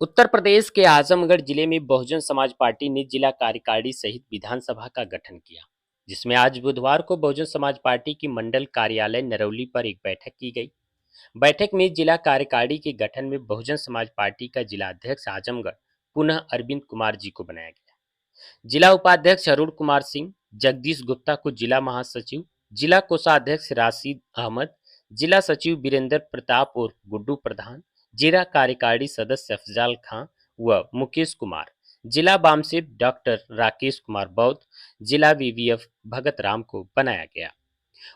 उत्तर प्रदेश के आजमगढ़ जिले में बहुजन समाज पार्टी ने जिला कार्यकारिणी सहित विधानसभा का गठन किया, जिसमें आज बुधवार को बहुजन समाज पार्टी की मंडल कार्यालय नरौली पर एक बैठक की गई। बैठक में जिला कार्यकारिणी के गठन में बहुजन समाज पार्टी का जिला अध्यक्ष आजमगढ़ पुनः अरविंद कुमार जी को बनाया गया। जिला उपाध्यक्ष अरुण कुमार सिंह, जगदीश गुप्ता को जिला महासचिव, जिला कोषाध्यक्ष राशिद अहमद, जिला सचिव वीरेंद्र प्रताप और गुड्डू प्रधान, जिला कार्यकारिणी सदस्य अफजाल खां व मुकेश कुमार, जिला वामसेव डॉक्टर राकेश कुमार बौद्ध, जिला वीवीएफ भगत राम को बनाया गया।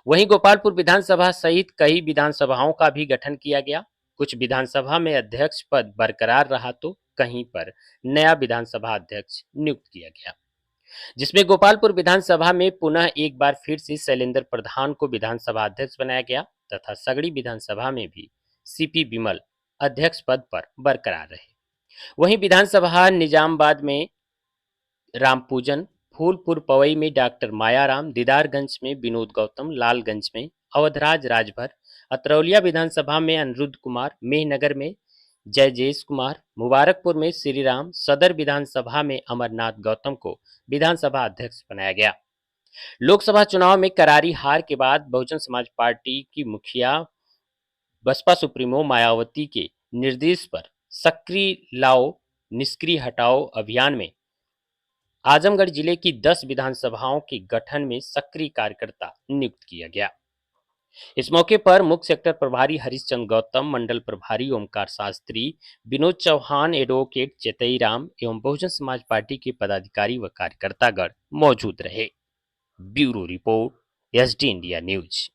वहीं गोपालपुर विधानसभा सहित कई विधानसभाओं का भी गठन किया गया। कुछ विधानसभा में अध्यक्ष पद बरकरार रहा तो कहीं पर नया विधानसभा अध्यक्ष नियुक्त किया गया, जिसमें गोपालपुर विधानसभा में पुनः एक बार फिर से शैलेंद्र प्रधान को विधानसभा अध्यक्ष बनाया गया तथा सगड़ी विधानसभा में भी सीपी विमल अध्यक्ष पद पर बरकरार रहे। वहीं विधानसभा निजामबाद में रामपूजन, फूलपुर पवई में डॉक्टर मायाराम, दीदारगंज में विनोद गौतम, लालगंज में अवधराज राजभर, अतरौलिया विधानसभा में अनिरुद्ध कुमार, मेहनगर में जयजेश कुमार, मुबारकपुर में श्रीराम, सदर विधानसभा में अमरनाथ गौतम को विधानसभा अध्यक्ष बनाया गया। लोकसभा चुनाव में करारी हार के बाद बहुजन समाज पार्टी की मुखिया बसपा सुप्रीमो मायावती के निर्देश पर सक्रिय लाओ निष्क्रिय हटाओ अभियान में आजमगढ़ जिले की 10 विधानसभाओं के गठन में सक्रिय कार्यकर्ता नियुक्त किया गया। इस मौके पर मुख्य सेक्टर प्रभारी हरिश्चंद्र गौतम, मंडल प्रभारी ओमकार शास्त्री, विनोद चौहान, एडवोकेट चेतई राम एवं बहुजन समाज पार्टी के पदाधिकारी व कार्यकर्तागण मौजूद रहे। Bureau report, SD India news.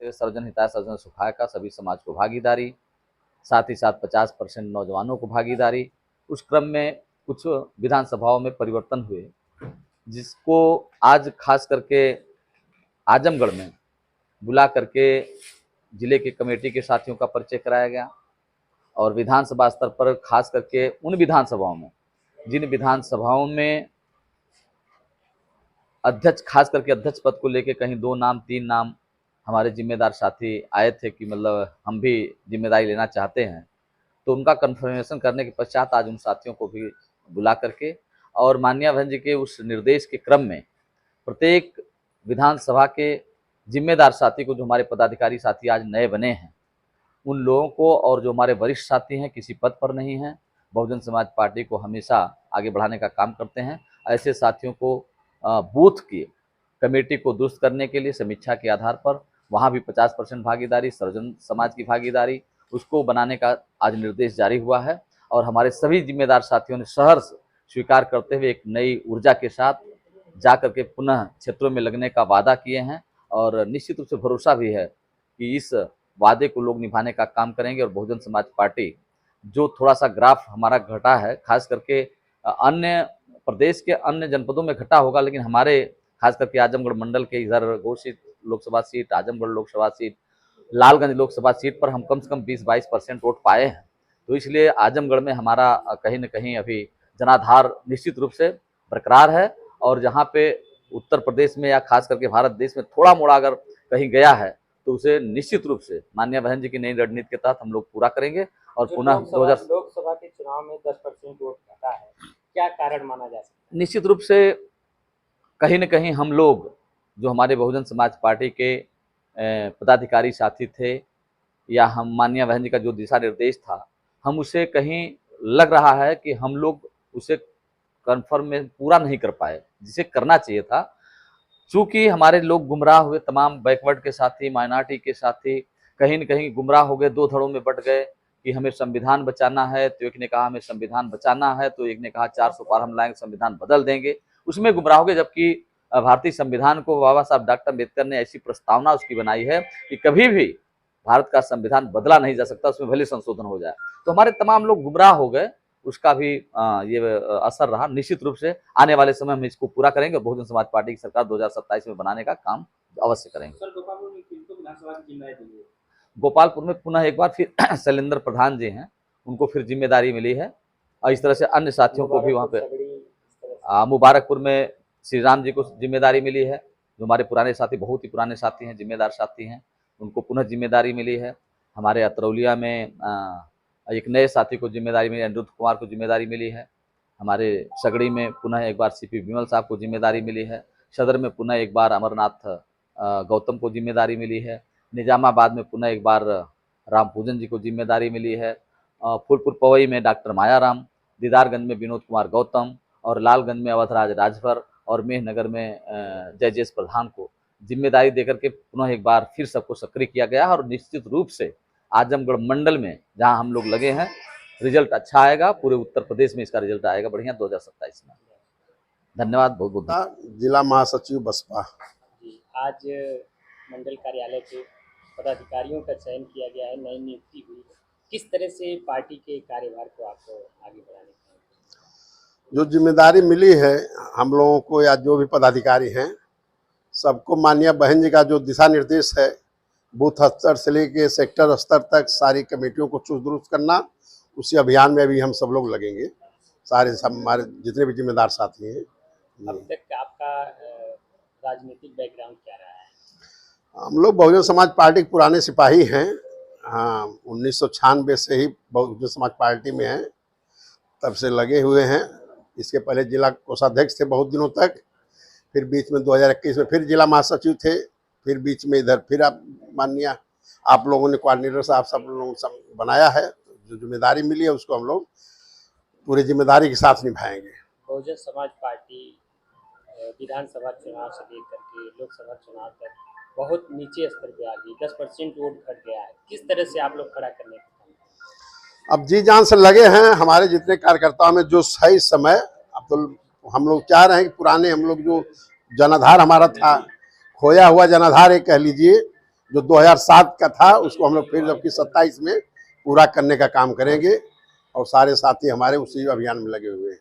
सर्वजन हिताय सर्वजन सुखाय का सभी समाज को भागीदारी, साथ ही साथ 50% नौजवानों को भागीदारी। उस क्रम में कुछ विधानसभाओं में परिवर्तन हुए, जिसको आज खास करके आजमगढ़ में बुला करके जिले के कमेटी के साथियों का परिचय कराया गया और विधानसभा स्तर पर खास करके उन विधानसभाओं में, जिन विधानसभाओं में अध्यक्ष खास करके अध्यक्ष पद को लेके कहीं 2 नाम 3 नाम हमारे जिम्मेदार साथी आए थे कि मतलब हम भी जिम्मेदारी लेना चाहते हैं, तो उनका कन्फर्मेशन करने के पश्चात आज उन साथियों को भी बुला करके और माननीय बहन जी के उस निर्देश के क्रम में प्रत्येक विधानसभा के जिम्मेदार साथी को, जो हमारे पदाधिकारी साथी आज नए बने हैं, उन लोगों को और जो हमारे वरिष्ठ साथी हैं, किसी पद पर नहीं हैं, बहुजन समाज पार्टी को हमेशा आगे बढ़ाने का काम करते हैं, ऐसे साथियों को बूथ की कमेटी को दुरुस्त करने के लिए समीक्षा के आधार पर वहाँ भी 50% भागीदारी, सर्वजन समाज की भागीदारी, उसको बनाने का आज निर्देश जारी हुआ है और हमारे सभी जिम्मेदार साथियों ने सहर्ष स्वीकार करते हुए एक नई ऊर्जा के साथ जा करके पुनः क्षेत्रों में लगने का वादा किए हैं और निश्चित रूप से भरोसा भी है कि इस वादे को लोग निभाने का काम करेंगे और बहुजन समाज पार्टी जो थोड़ा सा ग्राफ हमारा घटा है, खास करके अन्य प्रदेश के अन्य जनपदों में घटा होगा, लेकिन हमारे खास करके आजमगढ़ मंडल के इधर घोषित Lok Sabha seat, Azamgarh Lok Sabha seat, Lalganj Lok Sabha seat पर हम कम से कम 20-22% वोट पाए हैं। तो इसलिए आजमगढ़ में हमारा कहीं न कहीं अभी जनाधार निश्चित रूप से बरकरार है और जहाँ पे उत्तर प्रदेश में या खास करके भारत देश में थोड़ा मोड़ा अगर कहीं गया है तो उसे निश्चित रूप से माननीय बहन जी की नई रणनीति के तहत हम लोग पूरा करेंगे और पुनः लोकसभा के चुनाव में 10% वोट घटा है, क्या कारण माना जा सकता है? निश्चित रूप से कहीं न कहीं हम लोग जो हमारे बहुजन समाज पार्टी के पदाधिकारी साथी थे या हम माननीय बहन जी का जो दिशा निर्देश था, हम उसे कहीं लग रहा है कि हम लोग उसे कन्फर्म में पूरा नहीं कर पाए, जिसे करना चाहिए था। चूँकि हमारे लोग गुमराह हुए, तमाम बैकवर्ड के साथी, माइनॉरिटी के साथी कहीं न कहीं गुमराह हो गए, 2 धड़ों में बँट गए कि हमें संविधान बचाना है, तो एक ने कहा हमें संविधान बचाना है, तो एक ने कहा 400 पार हम लाएंगे, संविधान बदल देंगे, उसमें गुमराह हो गए। जबकि भारतीय संविधान को बाबा साहब डॉक्टर अम्बेडकर ने ऐसी प्रस्तावना उसकी बनाई है कि कभी भी भारत का संविधान बदला नहीं जा सकता, उसमें भले संशोधन हो जाए। तो हमारे तमाम लोग गुमराह हो गए, उसका भी ये असर रहा। निश्चित रूप से आने वाले समय में इसको पूरा करेंगे और बहुजन समाज पार्टी की सरकार 2027 में बनाने का काम अवश्य करेंगे। गोपालपुर में पुनः एक बार फिर शैलेंद्र प्रधान जी हैं, उनको फिर जिम्मेदारी मिली है और इस तरह से अन्य साथियों को भी वहाँ पे मुबारकपुर में श्रीराम जी को जिम्मेदारी मिली है, जो हमारे पुराने साथी, बहुत ही पुराने साथी हैं, जिम्मेदार साथी हैं, उनको पुनः जिम्मेदारी मिली है। हमारे अतरौलिया में एक नए साथी को जिम्मेदारी मिली, अनिरुद्ध कुमार को जिम्मेदारी मिली है। हमारे सगड़ी में पुनः एक बार सीपी विमल साहब को जिम्मेदारी मिली है। सदर में पुनः एक बार अमरनाथ गौतम को जिम्मेदारी मिली है। निजामाबाद में पुनः एक बार राम पूजन जी को जिम्मेदारी मिली है। फूलपुर पवई में डॉक्टर मायाराम, दीदारगंज में विनोद कुमार गौतम और लालगंज में अवधराज राजभर और मेहनगर में जयजेश प्रधान को जिम्मेदारी देकर के पुनः एक बार फिर सबको सक्रिय किया गया है। और निश्चित रूप से आजमगढ़ मंडल में जहां हम लोग लगे हैं, रिजल्ट अच्छा आएगा। पूरे उत्तर प्रदेश में इसका रिजल्ट आएगा बढ़िया 2027 में। धन्यवाद, बहुत बहुत। जिला महासचिव बसपा। आज मंडल कार्यालय के पदाधिकारियों का चयन किया गया है, नई नियुक्ति हुई है। किस तरह से पार्टी के कार्यभार को आपको आगे बढ़ाने का जो जिम्मेदारी मिली है हम लोगों को या जो भी पदाधिकारी हैं सबको माननीय बहन जी का जो दिशा निर्देश है, बूथ स्तर से लेके सेक्टर स्तर तक सारी कमेटियों को चुस्त दुरुस्त करना, उसी अभियान में अभी हम सब लोग लगेंगे। सारे सब हमारे जितने भी जिम्मेदार साथी हैं। अब तक आपका राजनीतिक बैकग्राउंड क्या रहा है? हम लोग बहुजन समाज पार्टी के पुराने सिपाही हैं। हाँ, 1996 से ही बहुजन समाज पार्टी में हैं, तब से लगे हुए हैं। इसके पहले जिला कोषाध्यक्ष थे बहुत दिनों तक, फिर बीच में 2021 में फिर जिला महासचिव थे, फिर बीच में इधर फिर आप माननीय आप लोगों ने कोऑर्डिनेटर साहब सब लोगों सब बनाया है। जो जिम्मेदारी मिली है उसको हम लोग पूरी जिम्मेदारी के साथ निभाएंगे। बहुजन समाज पार्टी विधानसभा चुनाव से लेकर के लोकसभा चुनाव तक बहुत नीचे स्तर पे आ गई, 10% वोट घट गया है। किस तरह से आप लोग खड़ा करने का काम? अब जी जान से लगे हैं हमारे जितने कार्यकर्ताओं में जो सही समय, अब तो हम लोग चाह रहे हैं कि पुराने हम लोग जो जनाधार हमारा था, खोया हुआ जनाधार एक कह लीजिए, जो 2007 का था, उसको हम लोग फिर जबकि 27 में पूरा करने का काम करेंगे। और सारे साथी हमारे उसी अभियान में लगे हुए हैं।